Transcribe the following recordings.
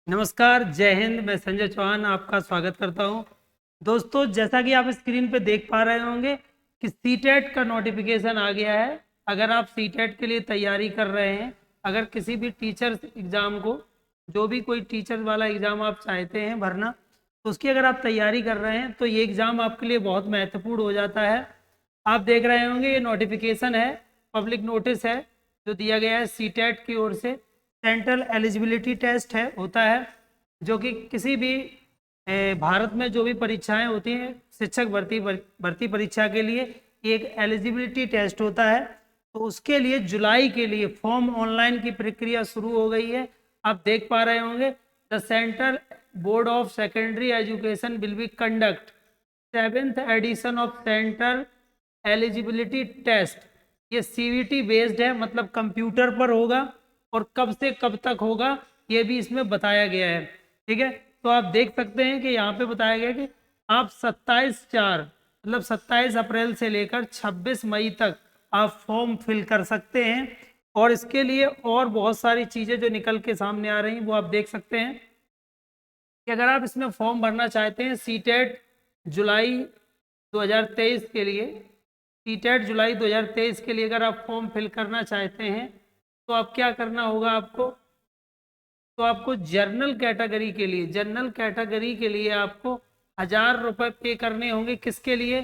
नमस्कार, जय हिंद। मैं संजय चौहान आपका स्वागत करता हूं। दोस्तों, जैसा कि आप स्क्रीन पे देख पा रहे होंगे कि सीटेट का नोटिफिकेशन आ गया है। अगर आप सीटेट के लिए तैयारी कर रहे हैं, अगर किसी भी टीचर एग्ज़ाम को, जो भी कोई टीचर वाला एग्ज़ाम आप चाहते हैं भरना, तो उसकी अगर आप तैयारी कर रहे हैं तो ये एग्ज़ाम आपके लिए बहुत महत्वपूर्ण हो जाता है। आप देख रहे होंगे ये नोटिफिकेशन है, पब्लिक नोटिस है जो दिया गया है सीटेट की ओर से। सेंट्रल एलिजिबिलिटी टेस्ट है होता है, जो कि किसी भी भारत में जो भी परीक्षाएं होती हैं शिक्षक भर्ती परीक्षा के लिए एक एलिजिबिलिटी टेस्ट होता है। तो उसके लिए जुलाई के लिए फॉर्म ऑनलाइन की प्रक्रिया शुरू हो गई है। आप देख पा रहे होंगे the central board of secondary education will be conduct 7th edition of central eligibility test. ये सीवीटी बेस्ड है, मतलब कंप्यूटर पर होगा और कब से कब तक होगा ये भी इसमें बताया गया है। ठीक है, तो आप देख सकते हैं कि यहाँ पे बताया गया कि आप 27/4 मतलब 27 अप्रैल से लेकर 26 मई तक आप फॉर्म फिल कर सकते हैं। और इसके लिए और बहुत सारी चीज़ें जो निकल के सामने आ रही हैं वो आप देख सकते हैं कि अगर आप इसमें फॉर्म भरना चाहते हैं सीटेट जुलाई 2023 के लिए, सीटेट जुलाई 2023 के लिए अगर आप फॉर्म फिल करना चाहते हैं तो आप क्या करना होगा आपको, तो आपको जनरल कैटेगरी के लिए आपको 1000 रुपये पे करने होंगे। किसके लिए?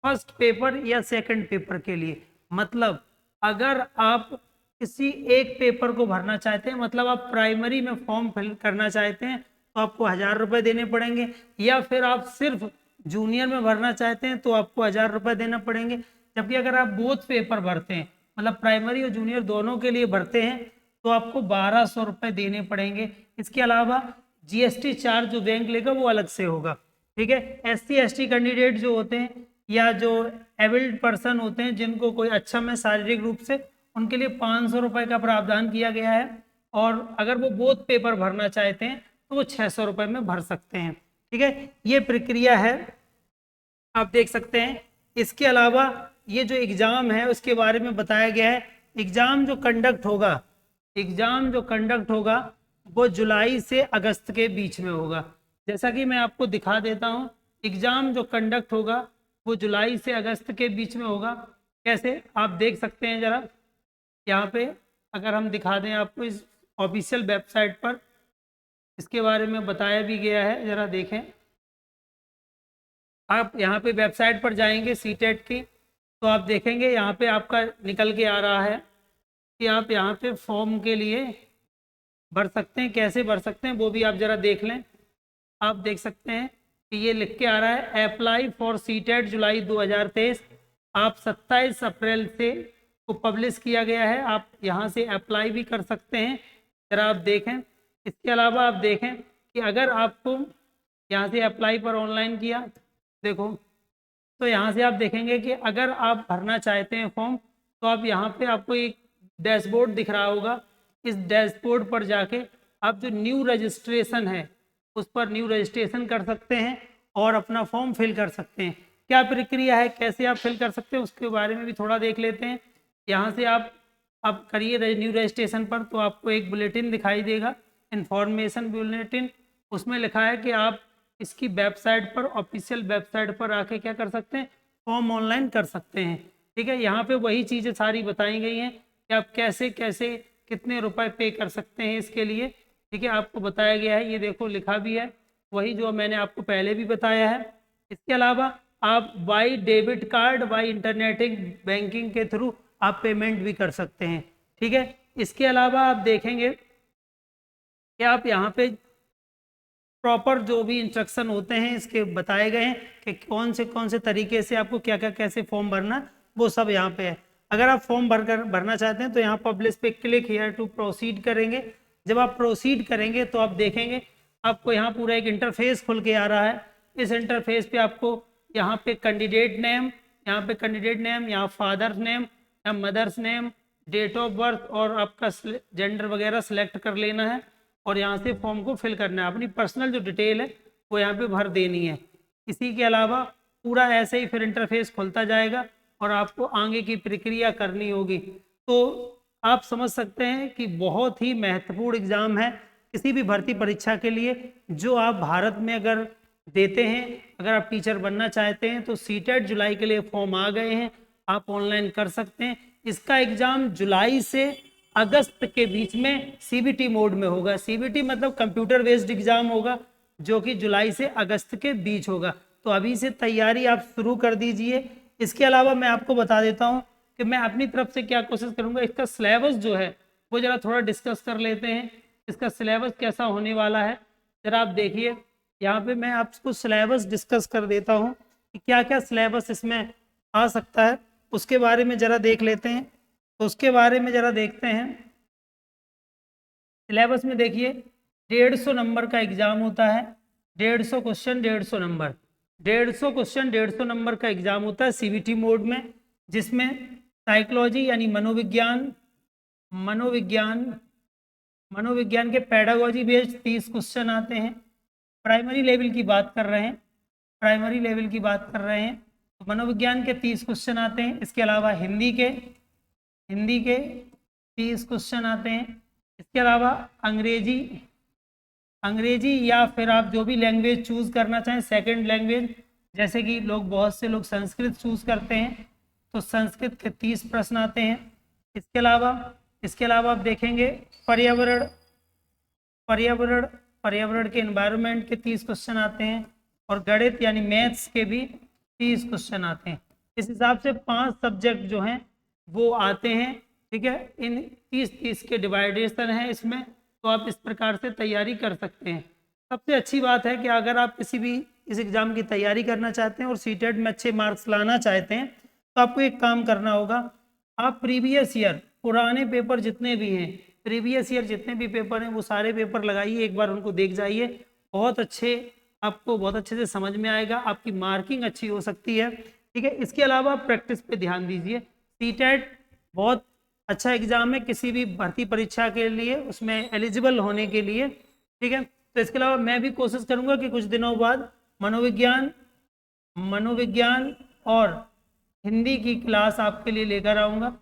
फर्स्ट पेपर या सेकंड पेपर के लिए। मतलब अगर आप किसी एक पेपर को भरना चाहते हैं, मतलब आप प्राइमरी में फॉर्म फिल करना चाहते हैं तो आपको 1000 रुपये देने पड़ेंगे, या फिर आप सिर्फ जूनियर में भरना चाहते हैं तो आपको 1000 रुपये देना पड़ेंगे। जबकि अगर आप बोथ पेपर भरते हैं, मतलब प्राइमरी और जूनियर दोनों के लिए भरते हैं, तो आपको 1200 रुपये देने पड़ेंगे। इसके अलावा जीएसटी चार्ज जो बैंक लेगा वो अलग से होगा। ठीक है, एससी एसटी कैंडिडेट जो होते हैं या जो एबल्ड पर्सन होते हैं जिनको कोई अक्षम है शारीरिक रूप से, उनके लिए 500 रुपये का प्रावधान किया गया है। और अगर वो बोथ पेपर भरना चाहते हैं तो वो 600 रुपये में भर सकते हैं। ठीक है, ये प्रक्रिया है, आप देख सकते हैं। इसके अलावा ये जो एग्ज़ाम है उसके बारे में बताया गया है। एग्ज़ाम जो कंडक्ट होगा वो जुलाई से अगस्त के बीच में होगा। जैसा कि मैं आपको दिखा देता हूँ, एग्ज़ाम जो कंडक्ट होगा वो जुलाई से अगस्त के बीच में होगा। कैसे, आप देख सकते हैं ज़रा यहाँ पे, अगर हम दिखा दें आपको इस ऑफिशियल वेबसाइट पर इसके बारे में बताया भी गया है, ज़रा देखें। आप यहाँ पे वेबसाइट पर जाएंगे सीटेट की, तो आप देखेंगे यहाँ पे आपका निकल के आ रहा है कि आप यहाँ पे फॉर्म के लिए भर सकते हैं। कैसे भर सकते हैं वो भी आप ज़रा देख लें। आप देख सकते हैं कि ये लिख के आ रहा है अप्लाई फॉर सीटेट जुलाई 2023। आप 27 अप्रैल से को पब्लिश किया गया है, आप यहाँ से अप्लाई भी कर सकते हैं। ज़रा आप देखें। इसके अलावा आप देखें कि अगर आपको यहाँ से अप्लाई पर ऑनलाइन किया, देखो, तो यहाँ से आप देखेंगे कि अगर आप भरना चाहते हैं फॉर्म तो आप यहाँ पे आपको एक डैशबोर्ड दिख रहा होगा। इस डैशबोर्ड पर जाके आप जो न्यू रजिस्ट्रेशन है उस पर न्यू रजिस्ट्रेशन कर सकते हैं और अपना फॉर्म फिल कर सकते हैं। क्या प्रक्रिया है, कैसे आप फिल कर सकते हैं उसके बारे में भी थोड़ा देख लेते हैं। यहाँ से आप करिए न्यू रजिस्ट्रेशन पर, तो आपको एक बुलेटिन दिखाई देगा, इंफॉर्मेशन बुलेटिन। उसमें लिखा है कि आप इसकी वेबसाइट पर, ऑफिशियल वेबसाइट पर आके क्या कर सकते हैं, फॉर्म ऑनलाइन कर सकते हैं। ठीक है, यहाँ पे वही चीज़ें सारी बताई गई हैं कि आप कैसे कैसे कितने रुपए पे कर सकते हैं इसके लिए। ठीक है, आपको बताया गया है, ये देखो लिखा भी है वही जो मैंने आपको पहले भी बताया है। इसके अलावा आप by debit card, by internet banking के थ्रू आप पेमेंट भी कर सकते हैं। ठीक है, इसके अलावा आप देखेंगे कि आप यहाँ पे प्रॉपर जो भी इंस्ट्रक्शन होते हैं इसके बताए गए हैं कि कौन से तरीके से आपको क्या क्या कैसे फॉर्म भरना, वो सब यहाँ पे है। अगर आप फॉर्म भरना चाहते हैं तो यहाँ पब्लिश पे क्लिक हियर टू प्रोसीड करेंगे। जब आप प्रोसीड करेंगे तो आप देखेंगे आपको यहाँ पूरा एक इंटरफेस खुल के आ रहा है। इस इंटरफेस पे आपको यहाँ पे कैंडिडेट नेम, यहाँ फादर्स नेम, यहाँ mother's name, date of birth और आपका जेंडर वगैरह सेलेक्ट कर लेना है और यहाँ से फॉर्म को फिल करना है। अपनी पर्सनल जो डिटेल है वो यहाँ पे भर देनी है। इसी के अलावा पूरा ऐसे ही फिर इंटरफेस खुलता जाएगा और आपको आगे की प्रक्रिया करनी होगी। तो आप समझ सकते हैं कि बहुत ही महत्वपूर्ण एग्ज़ाम है, किसी भी भर्ती परीक्षा के लिए जो आप भारत में अगर देते हैं, अगर आप टीचर बनना चाहते हैं तो सीटेट जुलाई के लिए फॉर्म आ गए हैं, आप ऑनलाइन कर सकते हैं। इसका एग्जाम जुलाई से अगस्त के बीच में सीबीटी मोड में होगा। सीबीटी मतलब कंप्यूटर बेस्ड एग्जाम होगा, जो कि जुलाई से अगस्त के बीच होगा। तो अभी से तैयारी आप शुरू कर दीजिए। इसके अलावा मैं आपको बता देता हूं कि मैं अपनी तरफ से क्या कोशिश करूंगा, इसका सिलेबस जो है वो जरा थोड़ा डिस्कस कर लेते हैं। इसका सिलेबस कैसा होने वाला है जरा आप देखिए। यहाँ पे मैं आपको सिलेबस डिस्कस कर देता हूँ कि क्या क्या सिलेबस इसमें आ सकता है, उसके बारे में जरा देख लेते हैं। तो उसके बारे में जरा देखते हैं। सिलेबस में देखिए 150 नंबर का एग्जाम होता है, 150 क्वेश्चन 150 नंबर, 150 क्वेश्चन 150 नंबर का एग्जाम होता है सीबीटी मोड में, जिसमें साइकोलॉजी यानी मनोविज्ञान के पेडागोजी बेस्ड 30 क्वेश्चन आते हैं। प्राइमरी लेवल की बात कर रहे हैं, तो मनोविज्ञान के 30 क्वेश्चन आते हैं। इसके अलावा हिंदी के 30 क्वेश्चन आते हैं। इसके अलावा अंग्रेजी या फिर आप जो भी लैंग्वेज चूज करना चाहें सेकंड लैंग्वेज, जैसे कि बहुत से लोग संस्कृत चूज करते हैं, तो संस्कृत के 30 प्रश्न आते हैं। इसके अलावा आप देखेंगे पर्यावरण के एनवायरनमेंट के 30 क्वेश्चन आते हैं, और गणित यानी मैथ्स के भी 30 क्वेश्चन आते हैं। इस हिसाब से 5 सब्जेक्ट जो हैं वो आते हैं, ठीक है। इन 30 के डिवाइडेशन है इसमें, तो आप इस प्रकार से तैयारी कर सकते हैं। सबसे अच्छी बात है कि अगर आप किसी भी इस एग्ज़ाम की तैयारी करना चाहते हैं और सीटेट में अच्छे मार्क्स लाना चाहते हैं, तो आपको एक काम करना होगा। आप प्रीवियस ईयर पुराने पेपर जितने भी हैं, प्रीवियस ईयर जितने भी पेपर हैं वो सारे पेपर लगाइए, एक बार उनको देख जाइए। आपको बहुत अच्छे से समझ में आएगा, आपकी मार्किंग अच्छी हो सकती है, ठीक है। इसके अलावा प्रैक्टिस पे ध्यान दीजिए। सीटेट बहुत अच्छा एग्जाम है किसी भी भर्ती परीक्षा के लिए, उसमें एलिजिबल होने के लिए, ठीक है। तो इसके अलावा मैं भी कोशिश करूंगा कि कुछ दिनों बाद मनोविज्ञान और हिंदी की क्लास आपके लिए लेकर आऊँगा।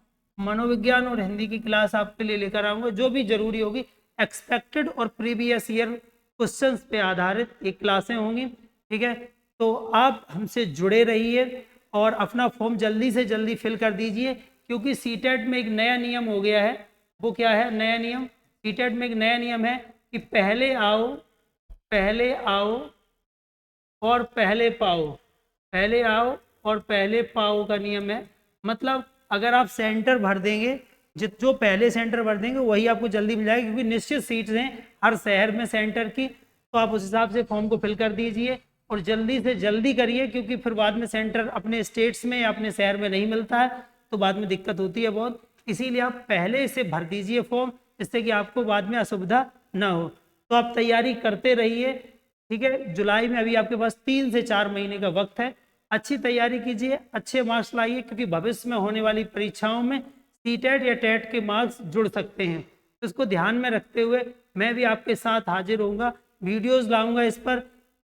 जो भी जरूरी होगी एक्सपेक्टेड और प्रीवियस ईयर क्वेश्चंस पे आधारित ये क्लासें होंगी, ठीक है। तो आप हमसे जुड़े रहिए और अपना फॉर्म जल्दी से जल्दी फिल कर दीजिए, क्योंकि सीटेट में एक नया नियम हो गया है। वो क्या है नया नियम? सीटेट में एक नया नियम है कि पहले आओ और पहले पाओ का नियम है। मतलब अगर आप सेंटर भर देंगे, जो पहले सेंटर भर देंगे वही आपको जल्दी मिल जाएगा, क्योंकि निश्चित सीट्स हैं हर शहर में सेंटर की। तो आप उस हिसाब से फॉर्म को फिल कर दीजिए और जल्दी से जल्दी करिए, क्योंकि फिर बाद में सेंटर अपने स्टेट्स में या अपने शहर में नहीं मिलता है तो बाद में दिक्कत होती है बहुत। इसीलिए आप पहले से भर दीजिए फॉर्म, जिससे कि आपको बाद में असुविधा ना हो। तो आप तैयारी करते रहिए, ठीक है। जुलाई में अभी आपके पास 3 से 4 महीने का वक्त है। अच्छी तैयारी कीजिए, अच्छे मार्क्स लाइए, क्योंकि भविष्य में होने वाली परीक्षाओं में सीटेट या टेट के मार्क्स जुड़ सकते हैं। तो इसको ध्यान में रखते हुए मैं भी आपके साथ हाजिर होऊंगा, वीडियोस लाऊंगा इस पर।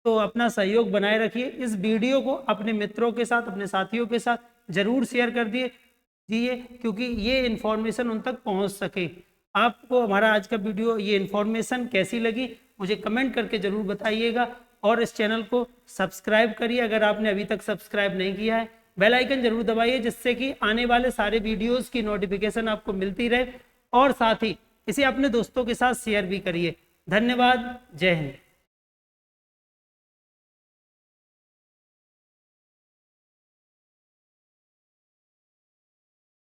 तो अपना सहयोग बनाए रखिए। इस वीडियो को अपने मित्रों के साथ, अपने साथियों के साथ जरूर शेयर कर दीजिए, क्योंकि ये इन्फॉर्मेशन उन तक पहुंच सके। आपको हमारा आज का वीडियो, ये इन्फॉर्मेशन कैसी लगी मुझे कमेंट करके जरूर बताइएगा, और इस चैनल को सब्सक्राइब करिए अगर आपने अभी तक सब्सक्राइब नहीं किया है। बेल आइकन जरूर दबाइए, जिससे कि आने वाले सारे वीडियोस की नोटिफिकेशन आपको मिलती रहे, और साथ ही इसे अपने दोस्तों के साथ शेयर भी करिए। धन्यवाद। जय हिंद।